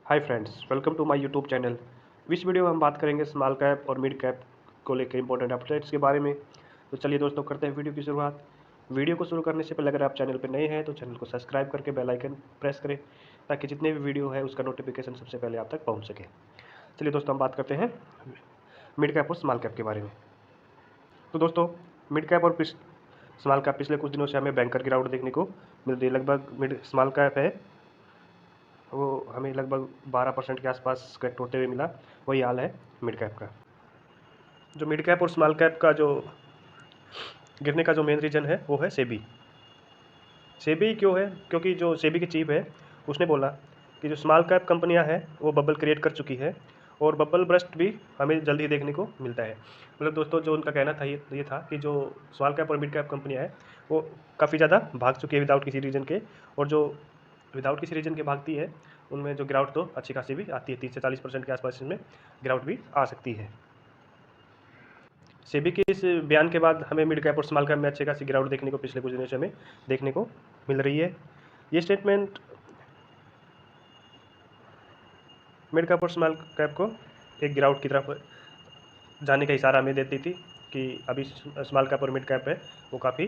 Hi friends, welcome to my YouTube channel. इस video में हम बात करेंगे स्मॉल कैप और मिड कैप को लेकर इंपॉर्टेंट अपडेट्स के बारे में। तो चलिए दोस्तों, करते हैं वीडियो की शुरुआत। वीडियो को शुरू करने से पहले अगर आप चैनल पर नए हैं तो चैनल को सब्सक्राइब करके बेल आइकन प्रेस करें, ताकि जितने भी वीडियो है उसका नोटिफिकेशन सबसे पहले आप तक पहुँच सके। चलिए दोस्तों, हम बात करते हैं मिड कैप और स्मॉल कैप के बारे में। तो दोस्तों, मिड कैप और स्मॉल कैप पिछले कुछ दिनों से हमें बैंकर गिरावट देखने को मिल रही है। लगभग मिड स्मॉल कैप है वो हमें लगभग 12% के आसपास करेक्ट होते हुए मिला। वही हाल है मिड कैप का। जो मिड कैप और स्मॉल कैप का जो गिरने का जो मेन रीज़न है वो है सेबी। सेबी क्यों है? क्योंकि जो सेबी की चीफ है उसने बोला कि जो स्मॉल कैप कंपनियां हैं वो बबल क्रिएट कर चुकी है और बबल बर्स्ट भी हमें जल्द ही देखने को मिलता है। मतलब दोस्तों, जो उनका कहना था ये था कि जो स्मॉल कैप और मिड कैप कंपनियां हैं वो काफ़ी ज़्यादा भाग चुकी है विदाउट किसी रीज़न के, और जो विदाउट किसी रीज़न के भागती है उनमें जो गिरावट तो अच्छी खासी भी आती है। 30 से 40% के आसपास इसमें गिरावट भी आ सकती है। सेबी के इस बयान के बाद हमें मिड कैप और स्मॉल कैप में अच्छी खासी गिरावट देखने को पिछले कुछ दिनों से हमें देखने को मिल रही है। ये स्टेटमेंट मिड कैप और स्मॉल कैप को एक गिरावट की तरफ जाने का इशारा हमें देती थी कि अभी स्मॉल कैप और मिड कैप है वो काफ़ी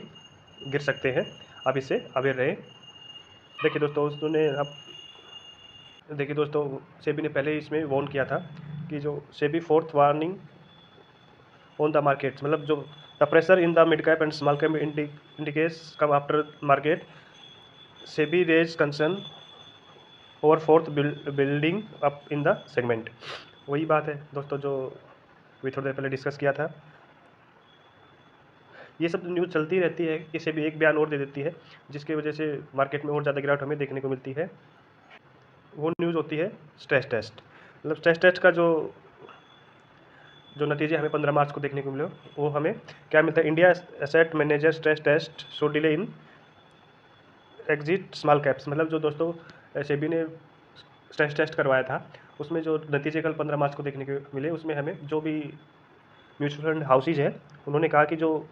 गिर सकते हैं, अब इससे अवेयर रहे। देखिए दोस्तों, सेबी ने पहले ही इसमें वार्न किया था कि जो SEBI froth warning on the markets, मतलब जो the pressure in the mid cap and small cap indicates come after market SEBI raise concern और froth building up in the segment. वही बात है दोस्तों जो अभी थोड़ी देर पहले डिस्कस किया था। ये सब न्यूज़ चलती रहती है, किसी भी एक बयान और दे देती है जिसकी वजह से मार्केट में और ज़्यादा गिरावट हमें देखने को मिलती है। वो न्यूज़ होती है स्ट्रेस टेस्ट। मतलब स्ट्रेस टेस्ट का जो जो नतीजे हमें 15 मार्च को देखने को मिले वो हमें क्या मिलता है? India asset manager stress test show delay in exit small caps. मतलब जो दोस्तों सेबी ने स्ट्रेस टेस्ट करवाया था उसमें जो नतीजे कल 15 मार्च को देखने को मिले उसमें हमें जो भी म्यूचुअल फंड हाउसेज है उन्होंने कहा कि जो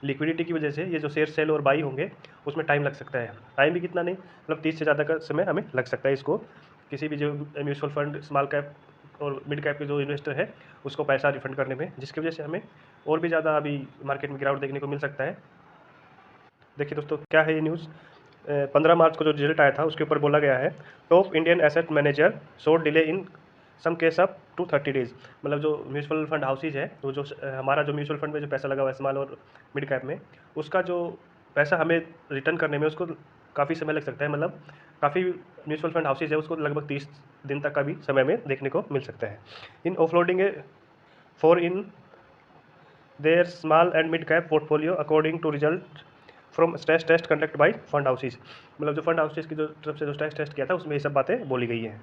लिक्विडिटी की वजह से ये जो शेयर सेल और बाई होंगे उसमें टाइम लग सकता है। टाइम भी कितना नहीं, मतलब 30 से ज़्यादा का समय हमें लग सकता है इसको। किसी भी जो म्यूचुअल फंड स्मॉल कैप और मिड कैप के जो इन्वेस्टर है उसको पैसा रिफंड करने में, जिसकी वजह से हमें और भी ज़्यादा अभी मार्केट में गिरावट देखने को मिल सकता है। देखिए दोस्तों, क्या है ये न्यूज़? 15 मार्च को जो रिजल्ट आया था उसके ऊपर बोला गया है top Indian asset manager show delay in some case up to 30 days. मतलब जो म्यूचुअल फंड हाउसेज है तो जो हमारा जो म्यूचुअल फंड में जो पैसा लगा हुआ है स्मॉल और मिड कैप में, उसका जो पैसा हमें रिटर्न करने में उसको काफ़ी समय लग सकता है। मतलब काफ़ी म्यूचुअल फंड हाउसेज है उसको लगभग 30 दिन तक का भी समय में देखने को मिल सकता है। In offloading a for in their small and mid cap portfolio according to result from stress test conduct by fund houses. मतलब जो फंड हाउसेज की जो तरफ से जो स्ट्रेस टेस्ट किया था उसमें ये सब बातें बोली गई हैं।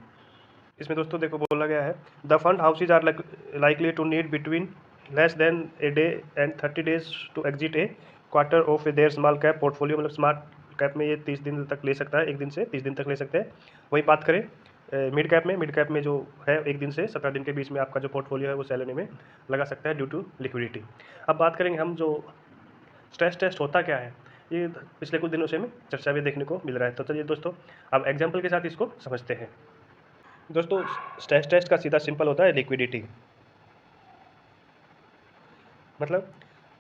इसमें दोस्तों देखो बोला गया है the fund houses are likely to need between less than a day and 30 days to exit a quarter of their small cap portfolio. मतलब स्मॉल कैप में ये 30 दिन तक ले सकता है, एक दिन से 30 दिन तक ले सकते हैं। वही बात करें मिड कैप में जो है एक दिन से 17 दिन के बीच में आपका जो पोर्टफोलियो है वो सेल होने में लगा सकता है ड्यू टू लिक्विडिटी। अब बात करेंगे हम जो स्ट्रेस टेस्ट होता क्या है, ये पिछले कुछ दिनों से हमें चर्चा में देखने को मिल रहा है। तो चलिए दोस्तों, अब एग्जाम्पल के साथ इसको समझते हैं। दोस्तों, स्ट्रेस टेस्ट का सीधा सिंपल होता है लिक्विडिटी। मतलब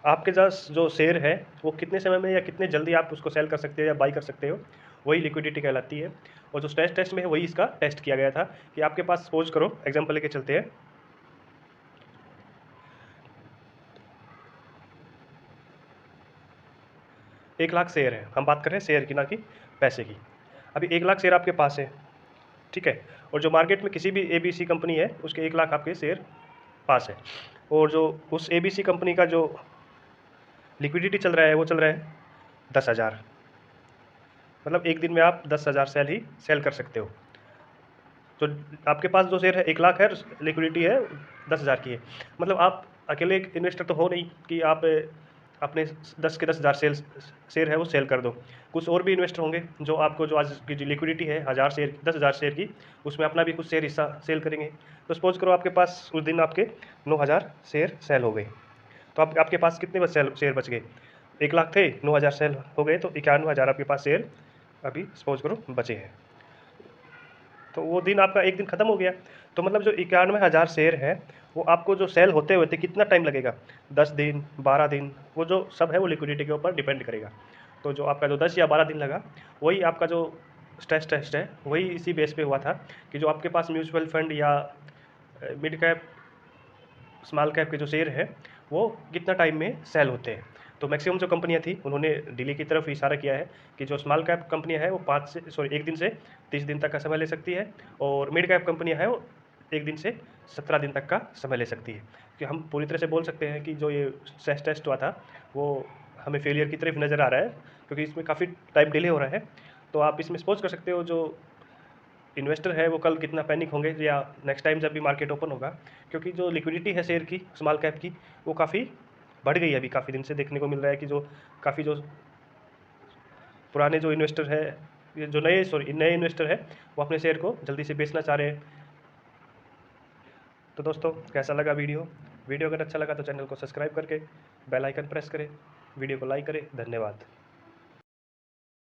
आपके पास जो शेयर है वो कितने समय में या कितने जल्दी आप उसको सेल कर सकते हो या बाई कर सकते हो, वही लिक्विडिटी कहलाती है। और जो स्ट्रेस टेस्ट में है वही इसका टेस्ट किया गया था कि आपके पास सपोज करो, एग्जाम्पल लेके चलते हैं, 1 लाख शेयर है। हम बात कर रहे हैं शेयर की, ना कि पैसे की। अभी 1 लाख शेयर आपके पास है, ठीक है। और जो मार्केट में किसी भी ABC कंपनी है उसके 1 लाख आपके शेयर पास है, और जो उस ABC कंपनी का जो लिक्विडिटी चल रहा है वो चल रहा है 10,000। मतलब एक दिन में आप 10,000 सेल कर सकते हो। तो आपके पास जो शेयर है 1 लाख है, लिक्विडिटी है 10,000 की है। मतलब आप अकेले एक इन्वेस्टर तो हो नहीं कि आप अपने 10 के 10,000 शेयर है वो सेल कर दो। कुछ और भी इन्वेस्टर होंगे जो आपको जो आज की जो लिक्विडिटी है 10,000 शेयर की, उसमें अपना भी कुछ शेयर हिस्सा सेल करेंगे। तो सपोज करो आपके पास उस दिन आपके 9,000 शेयर सेल हो गए, तो आपके पास कितने शेयर बच गए? 1 लाख थे, 9,000 सेल हो गए, तो 91,000 आपके पास शेयर अभी सपोज करो बचे हैं। तो वो दिन आपका एक दिन ख़त्म हो गया। तो मतलब जो 91,000 शेयर हैं वो आपको जो सेल होते हुए थे कितना टाइम लगेगा, 10 दिन, 12 दिन, वो जो सब है वो लिक्विडिटी के ऊपर डिपेंड करेगा। तो जो आपका जो 10 या 12 दिन लगा, वही आपका जो स्ट्रेस टेस्ट है वही इसी बेस पे हुआ था कि जो आपके पास म्यूचुअल फंड या मिड कैप स्मॉल कैप के जो शेयर है वो कितना टाइम में सेल होते हैं। तो मैक्सिमम जो कंपनियां थी उन्होंने डिले की तरफ इशारा किया है कि जो स्मॉल कैप कंपनियां हैं वो 1 दिन से 30 दिन तक का समय ले सकती है, और मिड कैप कंपनियां हैं वो 1 दिन से 17 दिन तक का समय ले सकती है। कि हम पूरी तरह से बोल सकते हैं कि जो ये स्ट्रेस टेस्ट हुआ था वो हमें फेलियर की तरफ नज़र आ रहा है, क्योंकि इसमें काफ़ी टाइम डिले हो रहा है। तो आप इसमें सपोज कर सकते हो जो इन्वेस्टर है वो कल कितना पैनिक होंगे या नेक्स्ट टाइम जब भी मार्केट ओपन होगा, क्योंकि जो लिक्विडिटी है शेयर की स्मॉल कैप की वो काफ़ी बढ़ गई है। अभी काफ़ी दिन से देखने को मिल रहा है कि जो काफ़ी जो पुराने जो इन्वेस्टर है, ये जो नए इन्वेस्टर है वो अपने शेयर को जल्दी से बेचना चाह रहे हैं। तो दोस्तों कैसा लगा वीडियो? वीडियो अगर अच्छा लगा तो चैनल को सब्सक्राइब करके बेल आइकन प्रेस करें, वीडियो को लाइक करें। धन्यवाद।